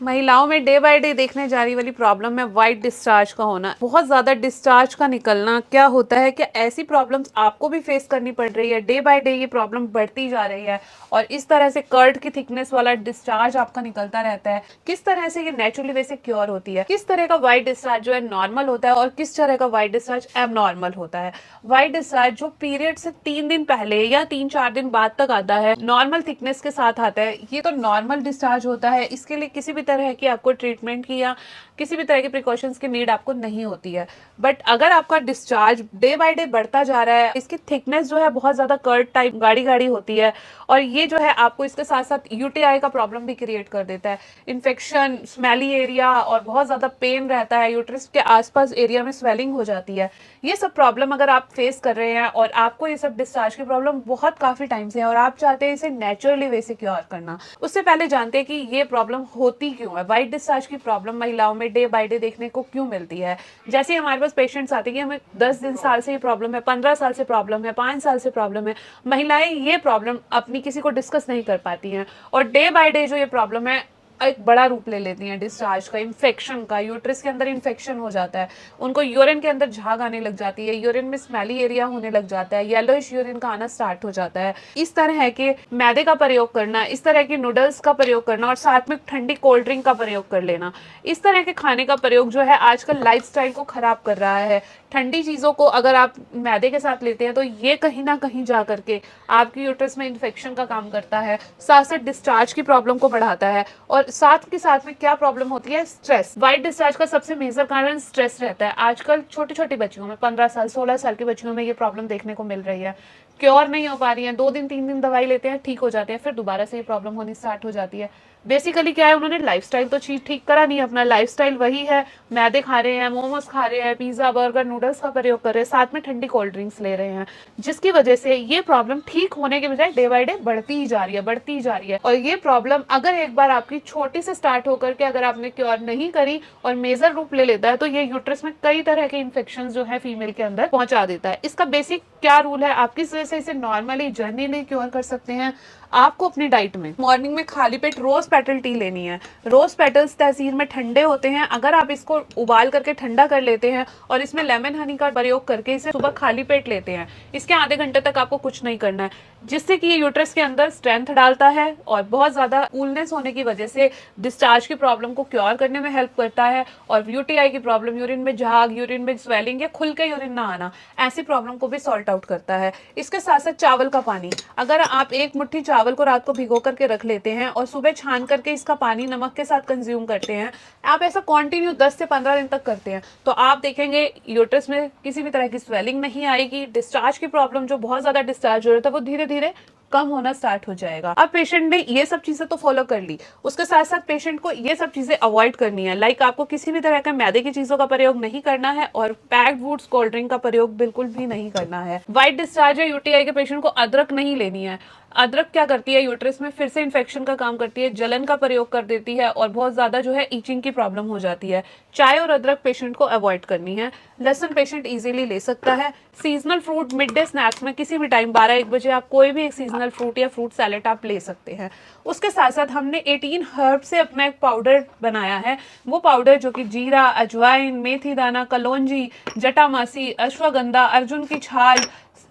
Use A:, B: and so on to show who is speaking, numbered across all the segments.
A: महिलाओं में day by day देखने जा रही वाली प्रॉब्लम है वाइट डिस्चार्ज का होना, बहुत ज्यादा डिस्चार्ज का निकलना। क्या होता है कि ऐसी प्रॉब्लम्स आपको भी फेस करनी पड़ रही है, डे बाय डे ये प्रॉब्लम बढ़ती जा रही है और इस तरह से कर्ड की थिकनेस वाला डिस्चार्ज आपका निकलता रहता है। किस तरह से ये नेचुरली वैसे क्योर होती है, किस तरह का वाइट डिस्चार्ज जो है नॉर्मल होता है और किस तरह का वाइट डिस्चार्ज एबनॉर्मल होता है। वाइट डिस्चार्ज जो पीरियड से 3 दिन पहले या 3-4 दिन बाद तक आता है, नॉर्मल थिकनेस के साथ आता है, ये तो नॉर्मल डिस्चार्ज होता है। इसके लिए किसी भी तरह की आपको ट्रीटमेंट की या किसी भी तरह के प्रिकॉशंस की नीड आपको नहीं होती है। बट अगर आपका डिस्चार्ज डे बाय डे बढ़ता जा रहा है, इसकी थिकनेस जो है बहुत ज्यादा कर्ड टाइप गाढ़ी गाढ़ी होती है और ये जो है आपको इसके साथ साथ यूटीआई का प्रॉब्लम भी क्रिएट कर देता है। इन्फेक्शन, स्मेली एरिया और बहुत ज्यादा पेन रहता है, यूट्रस के आसपास एरिया में स्वेलिंग हो जाती है। ये सब प्रॉब्लम अगर आप फेस कर रहे हैं और आपको ये सब डिस्चार्ज की प्रॉब्लम बहुत काफी टाइम से है और आप चाहते हैं इसे नेचुरली वे से क्योर करना, उससे पहले जानते हैं कि ये प्रॉब्लम होती क्यों है। वाइट डिस्चार्ज की प्रॉब्लम महिलाओं में डे बाय डे देखने को क्यों मिलती है। जैसे हमारे पास पेशेंट्स आते हैं कि हमें 10 दिन साल से ये प्रॉब्लम है, 15 साल से प्रॉब्लम है, 5 साल से प्रॉब्लम है, महिलाएं ये प्रॉब्लम अपनी किसी को डिस्कस नहीं कर पाती हैं और डे बाय डे जो ये प्रॉब्लम है एक बड़ा रूप ले लेती हैं डिस्चार्ज का, इन्फेक्शन का। यूट्रस के अंदर इन्फेक्शन हो जाता है, उनको यूरिन के अंदर झाग आने लग जाती है, यूरिन में स्मेली एरिया होने लग जाता है, येलोइश यूरिन का आना स्टार्ट हो जाता है। इस तरह के मैदे का प्रयोग करना, इस तरह के नूडल्स का प्रयोग करना और साथ में ठंडी कोल्ड ड्रिंक का प्रयोग कर लेना, इस तरह के खाने का प्रयोग जो है आजकल लाइफस्टाइल को खराब कर रहा है। ठंडी चीजों को अगर आप मैदे के साथ लेते हैं तो ये कहीं ना कहीं जा करके आपकी यूट्रस में इन्फेक्शन का काम करता है, साथ साथ डिस्चार्ज की प्रॉब्लम को बढ़ाता है और साथ के साथ में क्या प्रॉब्लम होती है, स्ट्रेस। वाइट डिस्चार्ज का सबसे मेजर कारण स्ट्रेस रहता है। आजकल छोटी छोटी बच्चियों में, 15 साल 16 साल की बच्चियों में ये प्रॉब्लम देखने को मिल रही है। क्योर नहीं हो पा रही है, 2 दिन 3 दिन दवाई लेते हैं, ठीक हो जाते हैं, फिर दोबारा से ये प्रॉब्लम होनी स्टार्ट हो जाती है। बेसिकली क्या है, उन्होंने लाइफस्टाइल तो ठीक करा नहीं, अपना लाइफस्टाइल वही है, मैदे खा रहे हैं, मोमोज खा रहे हैं, पिज्जा बर्गर नूडल्स का प्रयोग कर रहे हैं, साथ में ठंडी कोल्ड ड्रिंक्स ले रहे हैं, जिसकी वजह से ये प्रॉब्लम ठीक होने के बजाय डे बाय डे बढ़ती ही जा रही है, बढ़ती ही जा रही है। और ये प्रॉब्लम अगर एक बार आपकी छोटी से स्टार्ट होकर के अगर आपने क्योर नहीं करी और मेजर रूप ले लेता है तो ये यूट्रस में कई तरह के इन्फेक्शन जो है फीमेल के अंदर पहुंचा देता है। इसका बेसिक क्या रूल है, आप किस वजह से इसे नॉर्मली जर्नली क्योर कर सकते हैं। आपको अपनी डाइट में मॉर्निंग में खाली पेट रोज पेटल टी लेनी है। रोज पेटल्स तहसीर में ठंडे होते हैं, अगर आप इसको उबाल करके ठंडा कर लेते हैं और इसमें लेमन हनी का प्रयोग करके इसे सुबह खाली पेट लेते हैं, इसके आधे घंटे तक आपको कुछ नहीं करना है, जिससे कि ये यूट्रस के अंदर स्ट्रेंथ डालता है और बहुत ज्यादा कूलनेस होने की वजह से डिस्चार्ज की प्रॉब्लम को क्योर करने में हेल्प करता है और यूटीआई की प्रॉब्लम, यूरिन में झाग, यूरिन में स्वेलिंग या खुल के यूरिन ना आना, ऐसी प्रॉब्लम को भी सॉल्ट आउट करता है। इसके साथ साथ चावल का पानी, अगर आप एक मुट्ठी चावल को रात को भिगो करके रख लेते हैं और सुबह छान करके इसका पानी नमक के साथ कंज्यूम करते हैं, आप ऐसा कंटिन्यू 10 से 15 दिन तक करते हैं, तो आप देखेंगे यूट्रस में किसी भी तरह की स्वेलिंग नहीं आएगी। डिस्चार्ज की प्रॉब्लम जो बहुत ज्यादा डिस्चार्ज हो रहा था वो धीरे धीरे कम होना स्टार्ट हो जाएगा। अब पेशेंट ने ये सब चीजें तो फॉलो कर ली, उसके साथ साथ पेशेंट को ये सब चीजें अवॉइड करनी है। लाइक आपको किसी भी तरह का मैदे की चीजों का प्रयोग नहीं करना है और पैक्ड फूड्स, कोल्ड ड्रिंक का प्रयोग बिल्कुल भी नहीं करना है। व्हाइट डिस्चार्ज या यूटीआई के पेशेंट को अदरक नहीं लेनी है। अदरक क्या करती है, यूट्रस में फिर से इन्फेक्शन का काम करती है, जलन का प्रयोग कर देती है और बहुत ज्यादा जो है ईचिंग की प्रॉब्लम हो जाती है। चाय और अदरक पेशेंट को अवॉइड करनी है। लहसुन पेशेंट इजीली ले सकता है। Seasonal fruit mid day snacks में किसी भी टाइम 12-1 बजे आप कोई भी एक सीजनल फ्रूट या फ्रूट सैलेड आप ले सकते हैं। उसके साथ साथ हमने 18 हर्ब से अपना एक पाउडर बनाया है। वो पाउडर जो कि जीरा, अजवाइन, मेथी दाना, कलौंजी, जटामासी, अश्वगंधा, अर्जुन की छाल,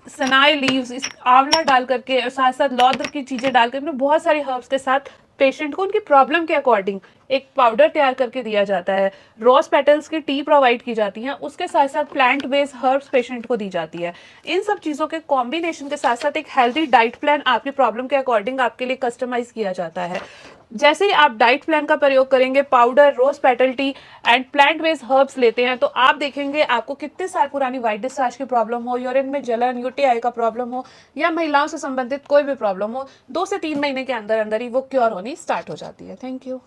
A: सनाई लीव्स, इस आंवला डाल करके और साथ साथ लौंग की चीजें डाल करके बहुत सारी हर्ब्स के साथ पेशेंट को उनकी प्रॉब्लम के अकॉर्डिंग एक पाउडर तैयार करके दिया जाता है। रोज पेटल्स की टी प्रोवाइड की जाती है, उसके साथ साथ प्लांट बेस्ड हर्ब्स पेशेंट को दी जाती है। इन सब चीजों के कॉम्बिनेशन के साथ साथ एक हेल्दी डाइट प्लान आपकी प्रॉब्लम के अकॉर्डिंग आपके लिए कस्टमाइज किया जाता है। जैसे ही आप डाइट प्लान का प्रयोग करेंगे, powder, rose petal tea and plant based herbs लेते हैं, तो आप देखेंगे आपको कितने साल पुरानी व्हाइट डिस्चार्ज की प्रॉब्लम हो, यूरिन में जलन, यूटीआई का प्रॉब्लम हो या महिलाओं से संबंधित कोई भी प्रॉब्लम हो, 2 से 3 महीने के अंदर अंदर ही वो क्योर होनी स्टार्ट हो जाती है। Thank you.